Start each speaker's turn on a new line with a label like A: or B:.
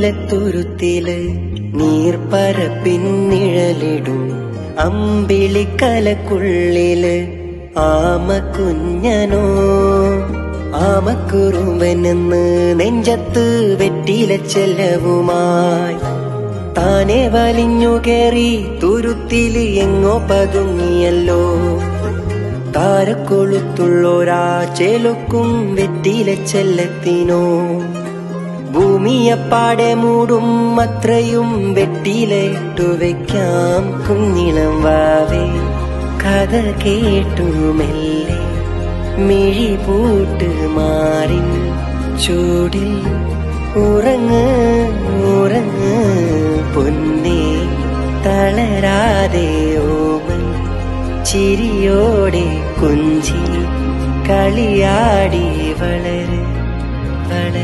A: നീലത്തുരുത്തില് നീർപ്പരപ്പിന്നിഴലിടും അമ്പിളിക്കലക്കുള്ളില് ആമക്കുഞ്ഞനോ ആമക്കുറുമ്പനെന്ന് നെഞ്ചത്ത് വെറ്റില ചെല്ലവുമായി താനെ വലിഞ്ഞു കേറി തുരുത്തില് എങ്ങോ പതുങ്ങിയല്ലോ. താരക്കൊളുത്തുള്ളോരാ ചേലൊക്കും വെറ്റില ചെല്ലത്തിനോ ഭൂമിയപ്പാടെ മൂടും അത്രയും വെറ്റിലയിട്ടു വെക്കാം കുഞ്ഞിളം വാവേ. കഥ കേട്ടു മെല്ലെ മിഴി പൂട്ട് മാറിൻ ചൂടിൽ ഉറങ്ങ് ഉറങ്ങ് പൊന്നേ തളരാതെ ഓമൻ ചിരിയോടെ കുഞ്ചി കളിയാടി വളര് വളര്.